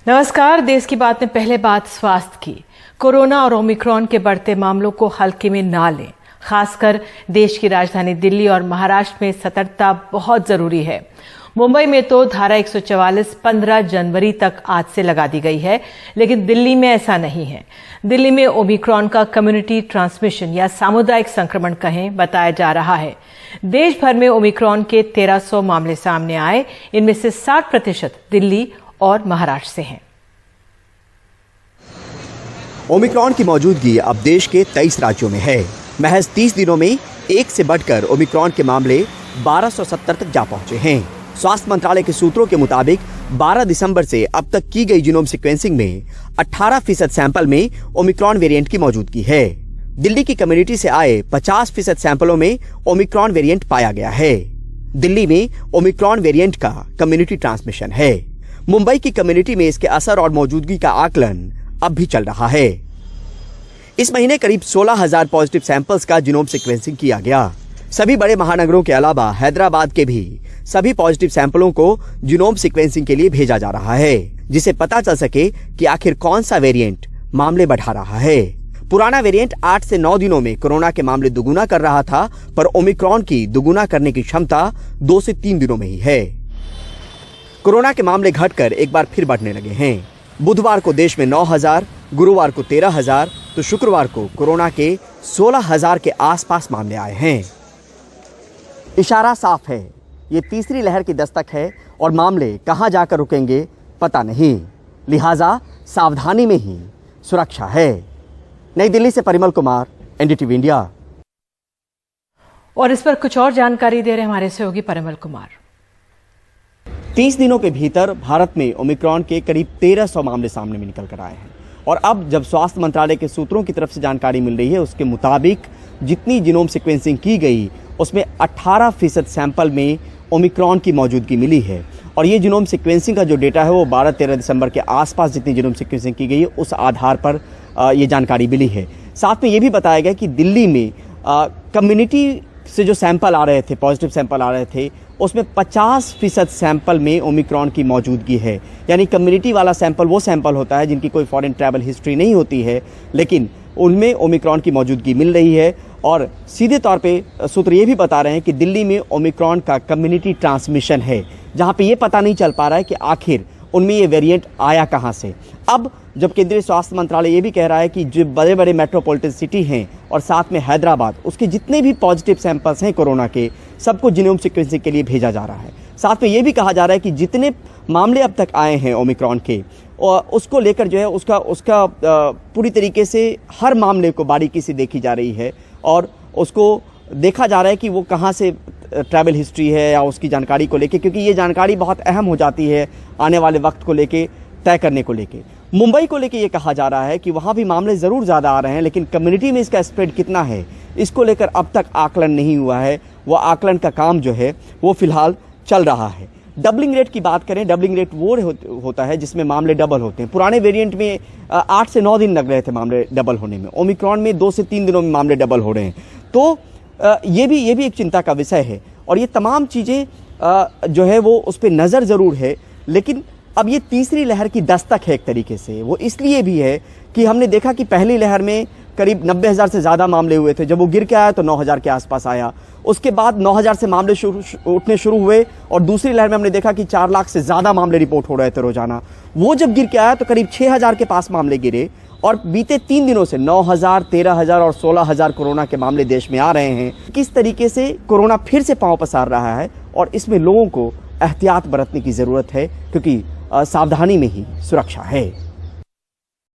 नमस्कार। देश की बात में पहले बात स्वास्थ्य की। कोरोना और ओमिक्रॉन के बढ़ते मामलों को हल्के में ना लें। खासकर देश की राजधानी दिल्ली और महाराष्ट्र में सतर्कता बहुत जरूरी है। मुंबई में तो धारा 144 15 जनवरी तक आज से लगा दी गई है, लेकिन दिल्ली में ऐसा नहीं है। दिल्ली में ओमिक्रॉन का कम्युनिटी ट्रांसमिशन या सामुदायिक संक्रमण कहें बताया जा रहा है। देश भर में ओमिक्रॉन के 1300 मामले सामने आए, इनमें से 60% दिल्ली और महाराष्ट्र से हैं। ओमिक्रॉन की मौजूदगी अब देश के 23 राज्यों में है। महज 30 दिनों में एक से बढ़कर ओमिक्रॉन के मामले 1270 तक जा पहुंचे हैं। स्वास्थ्य मंत्रालय के सूत्रों के मुताबिक 12 दिसंबर से अब तक की गई जीनोम सीक्वेंसिंग में 18% सैंपल में ओमिक्रॉन वेरिएंट की मौजूदगी है। दिल्ली की कम्युनिटी से आए 50% सैंपलों में ओमिक्रॉन वेरिएंट पाया गया है। दिल्ली में ओमिक्रॉन वेरिएंट का कम्युनिटी ट्रांसमिशन है। मुंबई की कम्युनिटी में इसके असर और मौजूदगी का आकलन अब भी चल रहा है। इस महीने करीब 16,000 पॉजिटिव सैंपल्स का जीनोम सीक्वेंसिंग किया गया। सभी बड़े महानगरों के अलावा हैदराबाद के भी सभी पॉजिटिव सैंपलों को जीनोम सीक्वेंसिंग के लिए भेजा जा रहा है, जिससे पता चल सके कि आखिर कौन सा वेरिएंट मामले बढ़ा रहा है। पुराना वेरिएंट 8 से 9 दिनों में कोरोना के मामले दुगुना कर रहा था, पर ओमिक्रॉन की दुगुना करने की क्षमता 2 से 3 दिनों में ही है। कोरोना के मामले घटकर एक बार फिर बढ़ने लगे हैं। बुधवार को देश में 9,000, गुरुवार को 13,000, तो शुक्रवार को कोरोना के 16,000 के आसपास मामले आए हैं। इशारा साफ है, ये तीसरी लहर की दस्तक है और मामले कहां जाकर रुकेंगे पता नहीं। लिहाजा सावधानी में ही सुरक्षा है। नई दिल्ली से परिमल कुमार, एनडीटीवी इंडिया। और इस पर कुछ और जानकारी दे रहे हमारे सहयोगी परिमल कुमार। 30 दिनों के भीतर भारत में ओमिक्रॉन के करीब 1300 मामले सामने में निकल कर आए हैं और अब जब स्वास्थ्य मंत्रालय के सूत्रों की तरफ से जानकारी मिल रही है, उसके मुताबिक जितनी जीनोम सीक्वेंसिंग की गई उसमें 18% सैंपल में ओमिक्रॉन की मौजूदगी मिली है। और ये जीनोम सीक्वेंसिंग का जो डेटा है वो 12-13 दिसंबर के आसपास जितनी जीनोम सीक्वेंसिंग की गई है उस आधार पर ये जानकारी मिली है। साथ में ये भी बताया गया कि दिल्ली में कम्युनिटी से जो सैंपल आ रहे थे, पॉजिटिव सैंपल आ रहे थे, उसमें 50% सैंपल में ओमिक्रॉन की मौजूदगी है। यानी कम्युनिटी वाला सैंपल वो सैंपल होता है जिनकी कोई फॉरेन ट्रैवल हिस्ट्री नहीं होती है, लेकिन उनमें ओमिक्रॉन की मौजूदगी मिल रही है। और सीधे तौर पे सूत्र ये भी बता रहे हैं कि दिल्ली में ओमिक्रॉन का कम्युनिटी ट्रांसमिशन है, जहाँ पे ये पता नहीं चल पा रहा है कि आखिर उनमें ये वेरिएंट आया कहाँ से। अब जब केंद्रीय स्वास्थ्य मंत्रालय ये भी कह रहा है कि जो बड़े बड़े मेट्रोपॉलिटन सिटी हैं और साथ में हैदराबाद, उसके जितने भी पॉजिटिव सैंपल्स हैं कोरोना के, सबको जीनोम सीक्वेंसिंग के लिए भेजा जा रहा है। साथ में ये भी कहा जा रहा है कि जितने मामले अब तक आए हैं ओमिक्रॉन के, और उसको लेकर जो है उसका पूरी तरीके से हर मामले को बारीकी से देखी जा रही है और उसको देखा जा रहा है कि वो कहाँ से ट्रैवल हिस्ट्री है या उसकी जानकारी को लेके, क्योंकि ये जानकारी बहुत अहम हो जाती है आने वाले वक्त को लेके, तय करने को लेके। मुंबई को लेके ये कहा जा रहा है कि वहाँ भी मामले ज़रूर ज़्यादा आ रहे हैं, लेकिन कम्युनिटी में इसका स्प्रेड कितना है इसको लेकर अब तक आकलन नहीं हुआ है। वो आकलन का काम जो है वो फिलहाल चल रहा है। डबलिंग रेट की बात करें, डबलिंग रेट वो होता है जिसमें मामले डबल होते हैं। पुराने वेरिएंट में 8 से 9 दिन लग रहे थे मामले डबल होने में, ओमिक्रॉन में 2 से 3 दिनों में मामले डबल हो रहे हैं। तो ये भी एक चिंता का विषय है और ये तमाम चीज़ें जो है वो उस पर नज़र ज़रूर है। लेकिन अब ये तीसरी लहर की दस्तक है एक तरीके से। वो इसलिए भी है कि हमने देखा कि पहली लहर में करीब 90,000 से ज़्यादा मामले हुए थे। जब वो गिर के आया तो 9,000 के आसपास आया। उसके बाद 9,000 से मामले उठने शुरू हुए और दूसरी लहर में हमने देखा कि 4 लाख से ज़्यादा मामले रिपोर्ट हो रहे थे रोजाना। वो जब गिर के आया तो करीब 6,000 के पास मामले गिरे और बीते 3 दिनों से 9,000, 13,000 और 16,000 कोरोना के मामले देश में आ रहे हैं। किस तरीके से कोरोना फिर से पांव पसार रहा है और इसमें लोगों को एहतियात बरतने की ज़रूरत है, क्योंकि सावधानी में ही सुरक्षा है।